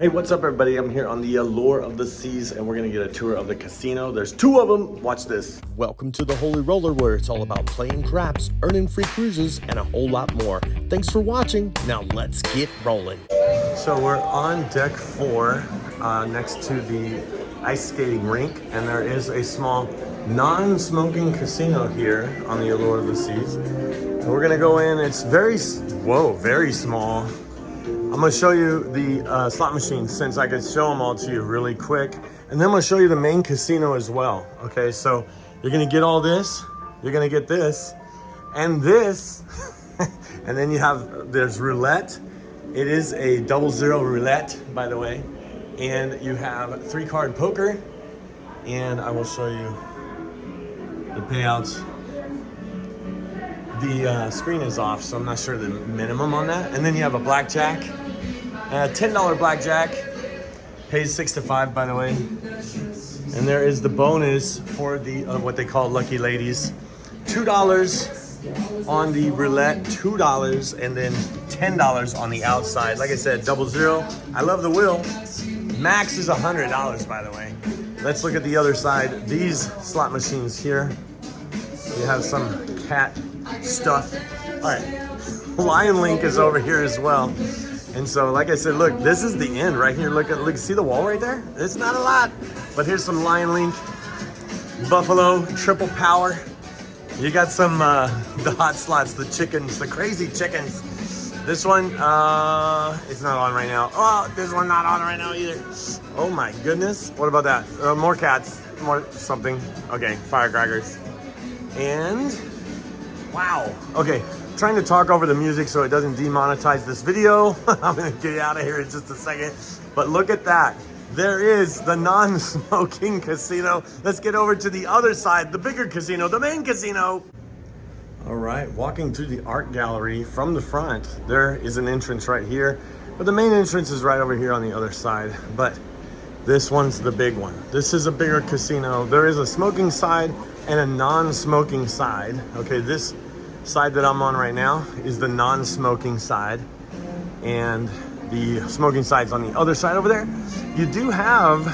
Hey, what's up everybody? I'm here on the Allure of the Seas and we're gonna get a tour of the casino. There's two of them. Watch this. Welcome to the Holy Roller, where it's all about playing craps, earning free cruises, and a whole lot more. Thanks for watching. Now let's get rolling. So we're on deck 4 next to the ice skating rink, and there is a small non-smoking casino here on the Allure of the Seas. And we're gonna go in. It's very small. I'm gonna show you the slot machines since I could show them all to you really quick. And then I'm gonna show you the main casino as well. Okay, so you're gonna get all this, you're gonna get this, and this, and then there's roulette. It is a 00 roulette, by the way. And you have 3-card poker, and I will show you the payouts. The screen is off, so I'm not sure the minimum on that. And then you have a blackjack, $10 blackjack, pays 6 to 5, by the way. And there is the bonus for the what they call lucky ladies, $2 on the roulette, $2, and then $10 on the outside. Like I said, 00. I love the wheel. Max is $100, by the way. Let's look at the other side. These slot machines here. You have some cat stuff. All right, Lion Link is over here as well. And so, like I said, look, this is the end right here. Look, see the wall right there? It's not a lot, but here's some Lion Link, Buffalo, Triple Power. You got some, the hot slots, the chickens, the crazy chickens. This one, it's not on right now. Oh, this one not on right now either. Oh my goodness. What about that? More cats, more something. Okay, firecrackers. And wow. Okay, trying to talk over the music so it doesn't demonetize this video. I'm gonna get out of here in just a second. But look at that. There is the non-smoking casino. Let's get over to the other side, the bigger casino, the main casino. All right, walking through the art gallery from the front, there is an entrance right here, but the main entrance is right over here on the other side. But this one's the big one. This is a bigger casino. There is a smoking side and a non-smoking side. Okay, this side that I'm on right now is the non-smoking side, and the smoking side's on the other side over there. You do have,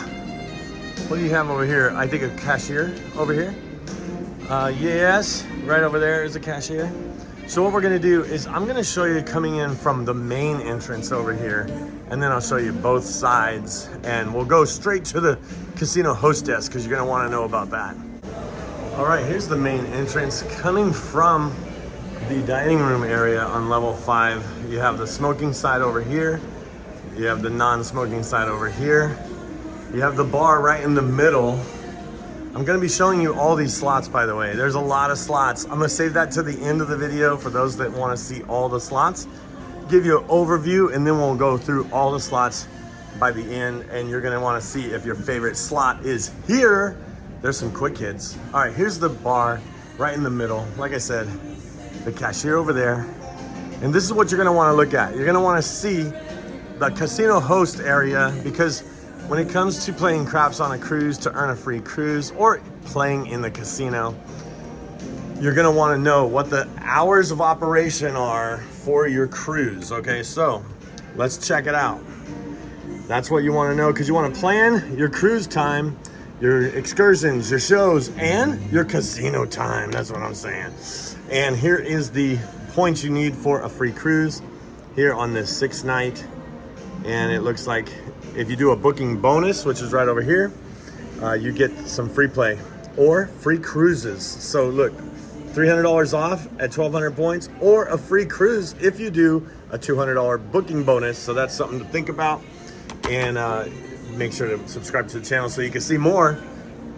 what do you have over here? I think a cashier over here. Yes, right over there is a cashier. So what we're gonna do is I'm gonna show you coming in from the main entrance over here, and then I'll show you both sides, and we'll go straight to the casino hostess because you're gonna wanna know about that. All right, here's the main entrance. Coming from the dining room area on level 5, you have the smoking side over here. You have the non-smoking side over here. You have the bar right in the middle. I'm gonna be showing you all these slots, by the way. There's a lot of slots. I'm gonna save that to the end of the video for those that wanna see all the slots. Give you an overview, and then we'll go through all the slots by the end, and you're gonna wanna see if your favorite slot is here. There's some quick hits. All right, here's the bar right in the middle. Like I said, the cashier over there. And this is what you're gonna wanna look at. You're gonna wanna see the casino host area, because when it comes to playing craps on a cruise to earn a free cruise or playing in the casino, you're gonna wanna know what the hours of operation are for your cruise, okay? So let's check it out. That's what you wanna know, because you wanna plan your cruise time, your excursions, your shows, and your casino time. That's what I'm saying. And here is the points you need for a free cruise here on this 6th night. And it looks like if you do a booking bonus, which is right over here, you get some free play or free cruises. So look, $300 off at 1,200 points, or a free cruise if you do a $200 booking bonus. So that's something to think about. And make sure to subscribe to the channel so you can see more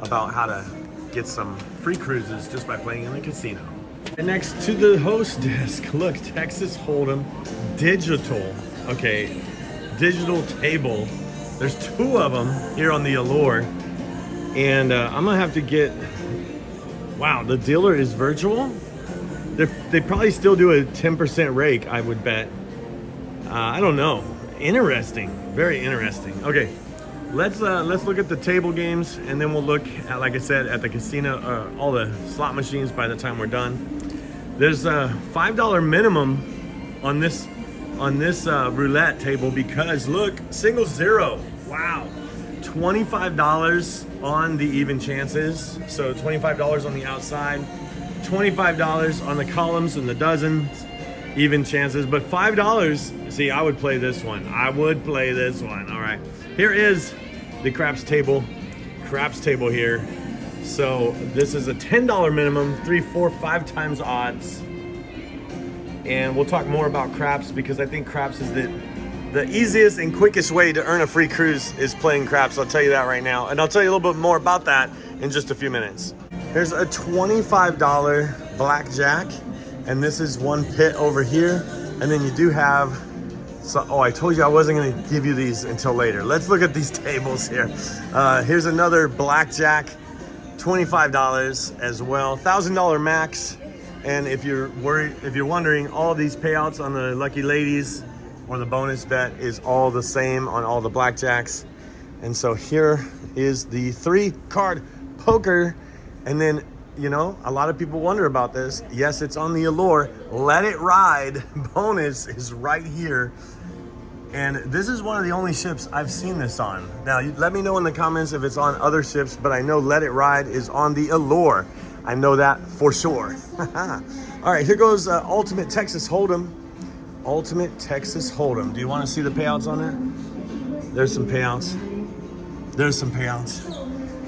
about how to get some free cruises just by playing in the casino. And next to the host desk, look, Texas Hold'em digital. Okay, digital table. There's 2 of them here on the Allure. And I'm gonna have to get, wow, the dealer is virtual. They probably still do a 10% rake, I would bet. I don't know. Interesting, very interesting. Okay, let's look at the table games, and then we'll look at, like I said, at the casino, all the slot machines by the time we're done. There's a $5 minimum on this on this roulette table because look, single zero. Wow. $25 on the even chances. So $25 on the outside, $25 on the columns and the dozens, even chances, but $5. See, I would play this one. I would play this one. All right. Here is the craps table here. So this is a $10 minimum, 3, 4, 5 times odds. And we'll talk more about craps because I think craps is the easiest and quickest way to earn a free cruise is playing craps. I'll tell you that right now. And I'll tell you a little bit more about that in just a few minutes. Here's a $25 blackjack. And this is one pit over here. And then you do have, I told you I wasn't gonna give you these until later. Let's look at these tables here. Here's another blackjack, $25 as well, $1,000 max. And if you're wondering, all these payouts on the lucky ladies or the bonus bet is all the same on all the blackjacks. And so here is the 3-card poker. And then, you know, a lot of people wonder about this. Yes, it's on the Allure. Let It Ride bonus is right here. And this is one of the only ships I've seen this on. Now, let me know in the comments if it's on other ships, but I know Let It Ride is on the Allure. I know that for sure. All right, here goes Ultimate Texas Hold'em. Ultimate Texas Hold'em. Do you want to see the payouts on there? There's some payouts. There's some payouts.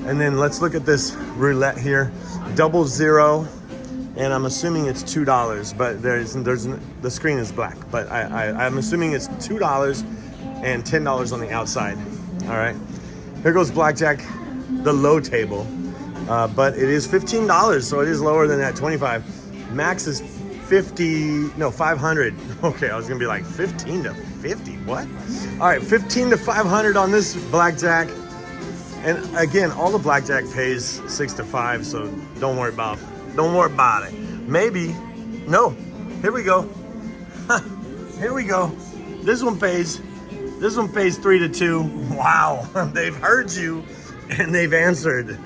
And then let's look at this roulette here. 00, and I'm assuming it's $2, but the screen is black, but I'm assuming it's $2 and $10 on the outside. All right, here goes blackjack, the low table, but it is $15, so it is lower than that 25. Max is 500. Okay, I was gonna be like 15 to 50. What? All right, 15 to 500 on this blackjack. And again, all the blackjack pays 6 to 5, so don't worry about it. Maybe, no, here we go. Here we go. This one pays 3 to 2. Wow, they've heard you and they've answered.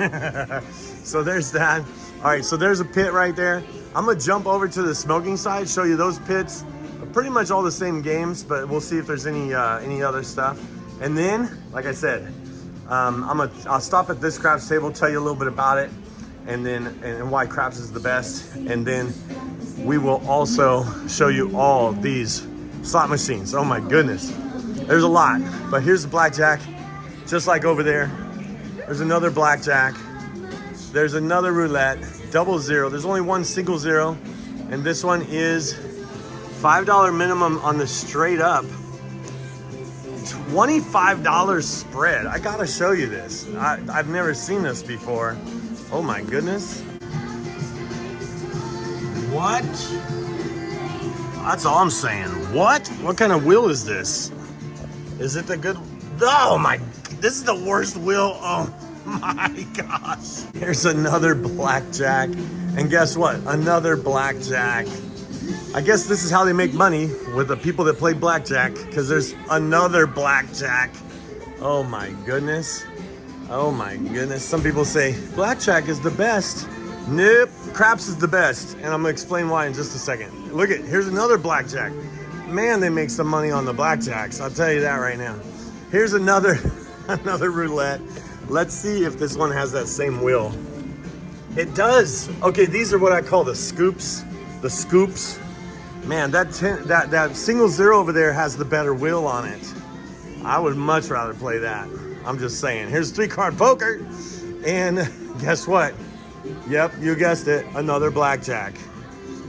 So there's that. All right, so there's a pit right there. I'm gonna jump over to the smoking side, show you those pits. Pretty much all the same games, but we'll see if there's any other stuff. And then, like I said, I'll stop at this craps table, tell you a little bit about it, and why craps is the best. And then we will also show you all these slot machines. Oh my goodness, there's a lot. But here's the blackjack, just like over there. There's another blackjack. There's another roulette, 00. There's only one single zero, and this one is $5 minimum on the straight up. $25 spread. I gotta show you this. I've never seen this before. Oh my goodness. What? That's all I'm saying. What? What kind of wheel is this? Is it the good? Oh my, this is the worst wheel. Oh my gosh. Here's another blackjack. And guess what? Another blackjack. I guess this is how they make money with the people that play blackjack, because there's another blackjack. Oh my goodness. Oh my goodness. Some people say blackjack is the best. Nope, craps is the best. And I'm gonna explain why in just a second. Look at, here's another blackjack. Man, they make some money on the blackjacks. I'll tell you that right now. Here's another roulette. Let's see if this one has that same wheel. It does. Okay, these are what I call the scoops. The scoops. Man, that single zero over there has the better wheel on it. I would much rather play that. I'm just saying. Here's 3-card poker. And guess what? Yep, you guessed it. Another blackjack.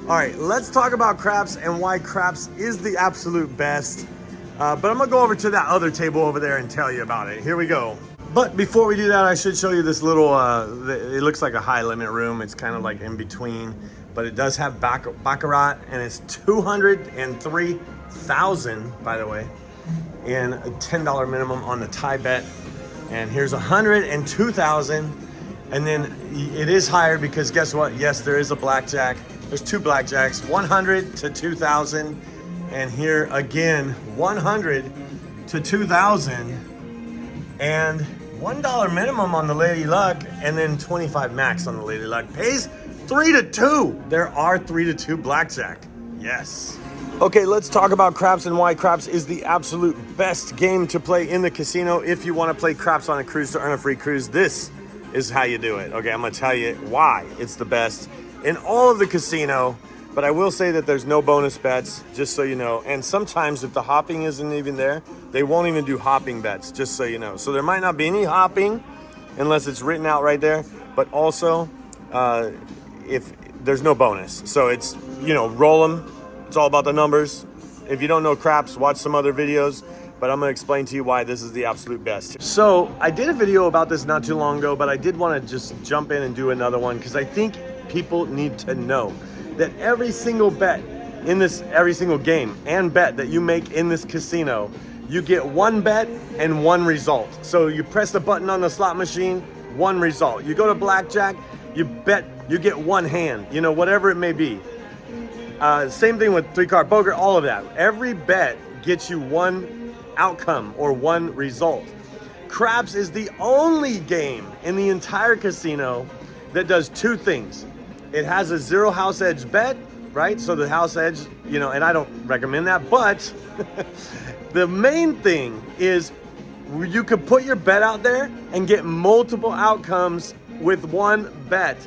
All right, let's talk about craps and why craps is the absolute best. But I'm gonna go over to that other table over there and tell you about it. Here we go. But before we do that, I should show you this little, it looks like a high limit room. It's kind of like in between. But it does have baccarat, and it's $203,000, by the way, and a $10 minimum on the tie bet. And here's $102,000, and then it is higher because guess what? Yes, there is a blackjack. There's 2 blackjacks, 100 to 2,000, and here again, 100 to 2,000, and $1 minimum on the Lady Luck, and then 25 max on the Lady Luck. Pays 3 to 2. There are 3 to 2 blackjack. Yes. Okay, let's talk about craps and why craps is the absolute best game to play in the casino. If you want to play craps on a cruise to earn a free cruise, this is how you do it. Okay, I'm going to tell you why it's the best in all of the casino. But I will say that there's no bonus bets, just so you know. And sometimes if the hopping isn't even there, they won't even do hopping bets, just so you know. So there might not be any hopping unless it's written out right there. But also, if there's no bonus. So it's, you know, roll them. It's all about the numbers. If you don't know craps, watch some other videos, but I'm gonna explain to you why this is the absolute best. So I did a video about this not too long ago, but I did wanna just jump in and do another one because I think people need to know that every single bet in this, every single game and bet that you make in this casino, you get one bet and one result. So you press the button on the slot machine, one result. You go to blackjack, you bet, you get one hand, you know, whatever it may be. Same thing with three-card poker, all of that. Every bet gets you one outcome or one result. Craps is the only game in the entire casino that does two things. It has a zero house edge bet, right? So the house edge, you know, and I don't recommend that, but the main thing is you could put your bet out there and get multiple outcomes with one bet.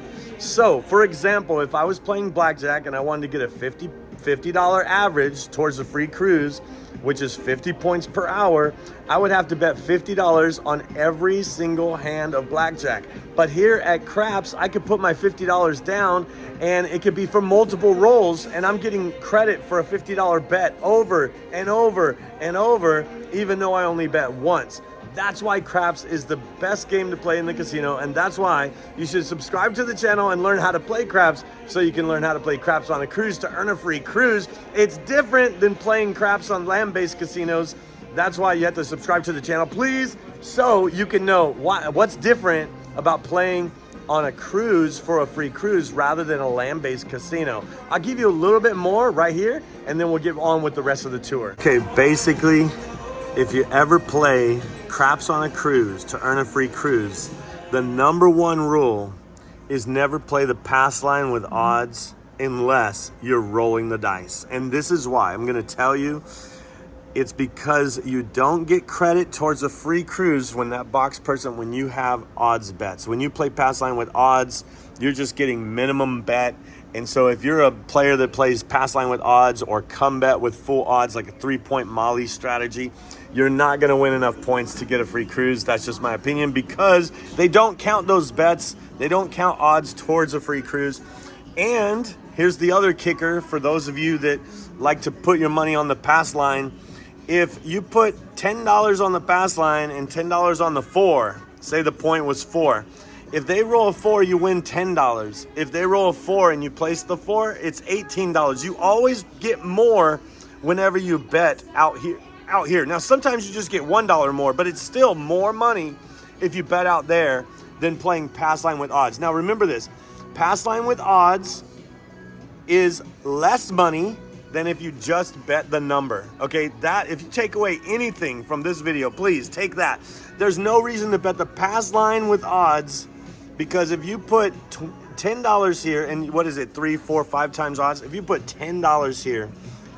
So, for example, if I was playing blackjack and I wanted to get a $50 average towards a free cruise, which is 50 points per hour, I would have to bet $50 on every single hand of blackjack. But here at Craps, I could put my $50 down and it could be for multiple rolls, and I'm getting credit for a $50 bet over and over and over, even though I only bet once. That's why Craps is the best game to play in the casino, and that's why you should subscribe to the channel and learn how to play Craps so you can learn how to play Craps on a cruise to earn a free cruise. It's different than playing Craps on land-based casinos. That's why you have to subscribe to the channel, please, so you can know what's different about playing on a cruise for a free cruise rather than a land-based casino. I'll give you a little bit more right here, and then we'll get on with the rest of the tour. Okay, basically, if you ever play Craps on a cruise to earn a free cruise, the number one rule is never play the pass line with odds unless you're rolling the dice. And this is why. I'm going to tell you, it's because you don't get credit towards a free cruise when you have odds bets. When you play pass line with odds, you're just getting minimum bet. And so if you're a player that plays pass line with odds or come bet with full odds, like a 3-point Molly strategy, you're not going to win enough points to get a free cruise. That's just my opinion, because they don't count those bets. They don't count odds towards a free cruise. And here's the other kicker for those of you that like to put your money on the pass line. If you put $10 on the pass line and $10 on the 4, say the point was 4. If they roll a 4, you win $10. If they roll a 4 and you place the 4, it's $18. You always get more whenever you bet out here. Now, sometimes you just get $1 more, but it's still more money if you bet out there than playing pass line with odds. Now, remember this. Pass line with odds is less money than if you just bet the number. Okay, that, if you take away anything from this video, please take that. There's no reason to bet the pass line with odds, because if you put $10 here, and what is it, 3, 4, 5 times odds? If you put $10 here,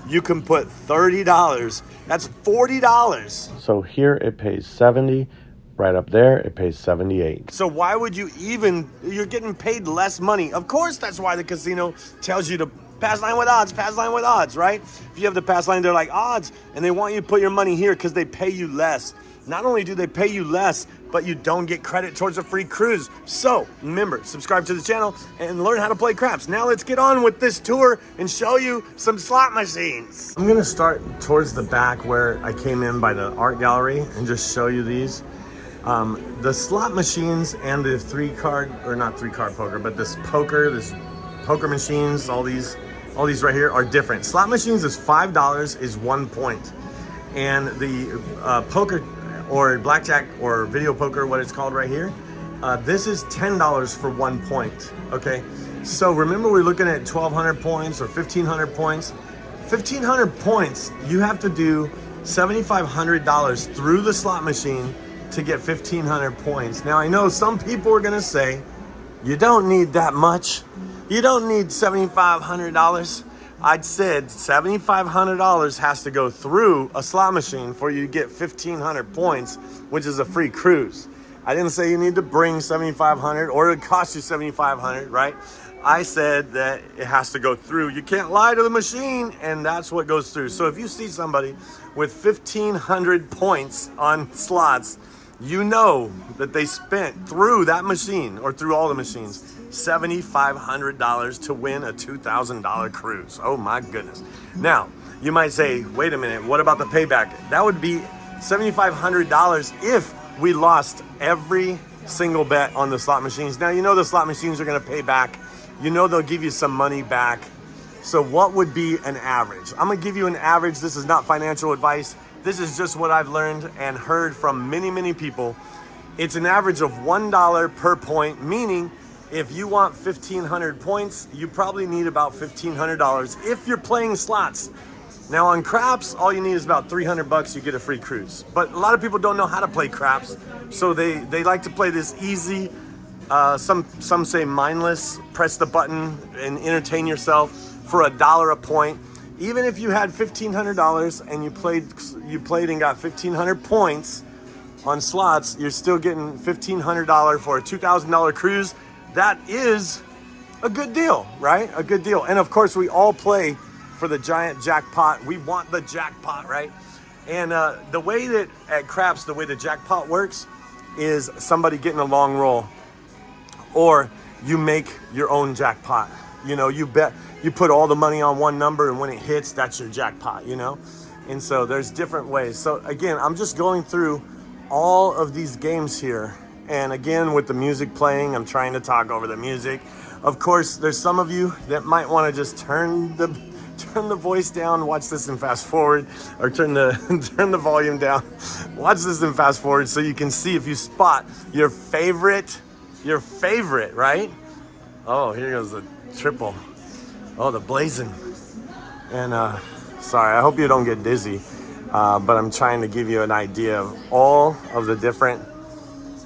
you can put $30. That's $40. So here it pays 70. Right up there, it pays 78. So why would you even, you're getting paid less money. Of course, that's why the casino tells you to pass line with odds, right? If you have the pass line, they're like odds, and they want you to put your money here because they pay you less. Not only do they pay you less, but you don't get credit towards a free cruise. So remember, subscribe to the channel and learn how to play craps. Now let's get on with this tour and show you some slot machines. I'm gonna start towards the back where I came in by the art gallery and just show you these. The slot machines and the not three-card poker, but this poker machines, all these right here are different. Slot machines is $5 is 1 point. And the poker or blackjack or video poker, what it's called right here, this is $10 for 1 point, okay? So remember, we're looking at 1,200 points or 1,500 points. 1,500 points, you have to do $7,500 through the slot machine to get 1,500 points. Now, I know some people are gonna say, you don't need that much. You don't need $7,500. I'd said $7,500 has to go through a slot machine for you to get 1,500 points, which is a free cruise. I didn't say you need to bring 7,500 or it cost you 7,500, right? I said that it has to go through. You can't lie to the machine, and that's what goes through. So if you see somebody with 1,500 points on slots, you know that they spent through that machine or through all the machines $7,500 to win a $2,000 cruise. Oh my goodness. Now, you might say, wait a minute, what about the payback? That would be $7,500 if we lost every single bet on the slot machines. Now, you know the slot machines are going to pay back. You know they'll give you some money back. So what would be an average? I'm going to give you an average. This is not financial advice. This is just what I've learned and heard from many, many people. It's an average of $1 per point, meaning if you want 1,500 points, you probably need about $1,500 if you're playing slots. Now on craps, all you need is about 300 bucks, you get a free cruise. But a lot of people don't know how to play craps, so they like to play this easy, some say mindless, press the button and entertain yourself for $1 a point. Even if you had $1,500 and you played and got 1,500 points on slots, you're still getting $1,500 for a $2,000 cruise. That is a good deal, right? A good deal. And of course, we all play for the giant jackpot. We want the jackpot, right? And the way that at craps, the way the jackpot works is somebody getting a long roll, or you make your own jackpot. You know, you put all the money on one number, and when it hits, that's your jackpot, you know? And so there's different ways. So again, I'm just going through all of these games here. And again, with the music playing, I'm trying to talk over the music. Of course, there's some of you that might want to just turn the voice down, watch this and fast forward, or turn the volume down, watch this and fast forward so you can see if you spot your favorite, right? Oh, here goes the triple. Oh, the blazing. And sorry, I hope you don't get dizzy, but I'm trying to give you an idea of all of the different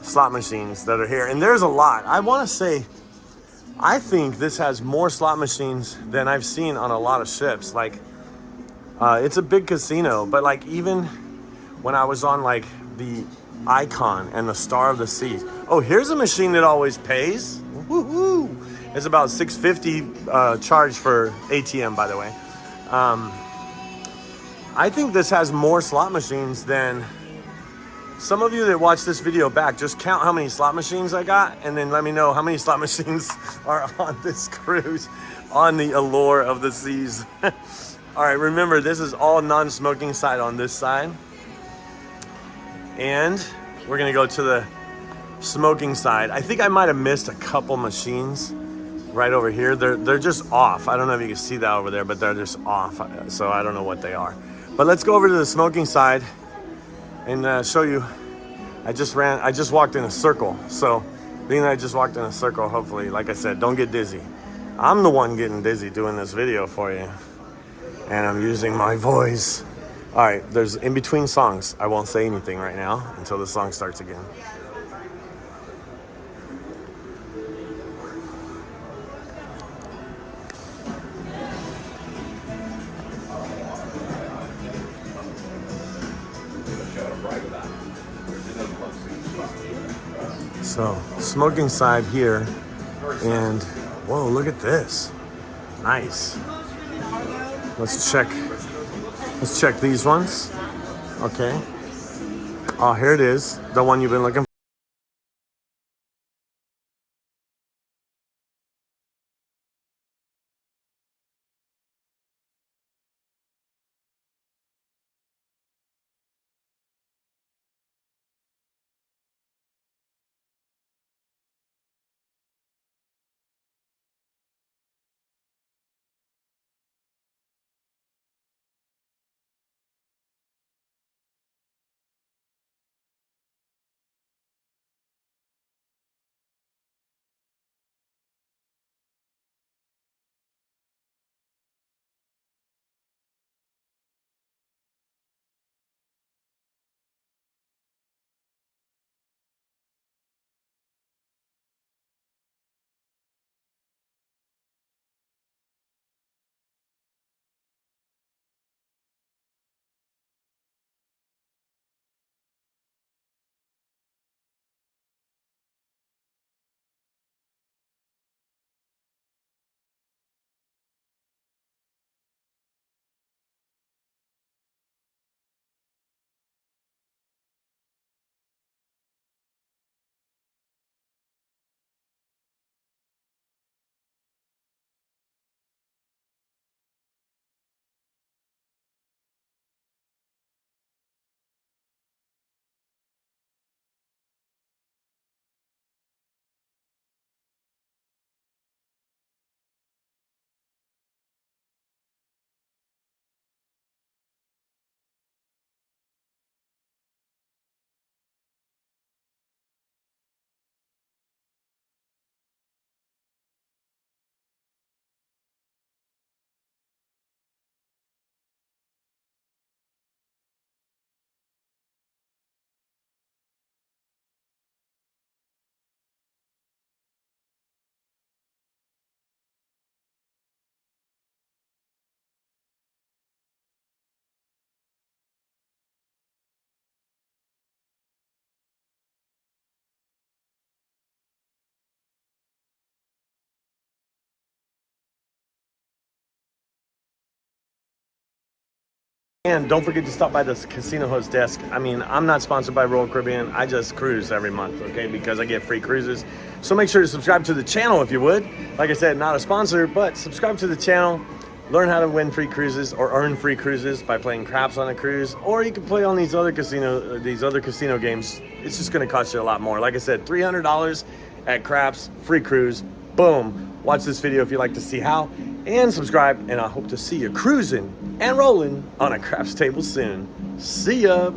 slot machines that are here. And there's a lot. I want to say, I think this has more slot machines than I've seen on a lot of ships. Like, it's a big casino, but like even when I was on like the Icon and the Star of the Seas. Oh, here's a machine that always pays. Woohoo! It's about $6.50 charge for ATM, by the way. I think this has more slot machines than some of you that watch this video back. Just count how many slot machines I got, and then let me know how many slot machines are on this cruise on the Allure of the Seas. All right, remember, this is all non-smoking side on this side. And we're gonna go to the smoking side. I think I might have missed a couple machines right over here. They're just off. I don't know if you can see that over there, but they're just off. So I don't know what they are. But let's go over to the smoking side and show you. I just walked in a circle. So being that I just walked in a circle, hopefully, like I said, don't get dizzy. I'm the one getting dizzy doing this video for you. And I'm using my voice. All right, there's in between songs. I won't say anything right now until the song starts again. So, smoking side here, and whoa, look at this. Nice. Let's check these ones. Okay. Oh, here it is. The one you've been looking for. And don't forget to stop by the casino host desk. I mean, I'm not sponsored by Royal Caribbean. I just cruise every month, okay, because I get free cruises. So make sure to subscribe to the channel if you would. Like I said, not a sponsor, but subscribe to the channel. Learn how to win free cruises or earn free cruises by playing craps on a cruise, or you can play on these other casino games. It's just going to cost you a lot more. Like I said, $300 at craps, free cruise, boom. Watch this video if you'd like to see how, and subscribe, and I hope to see you cruising and rolling on a craps table soon. See ya.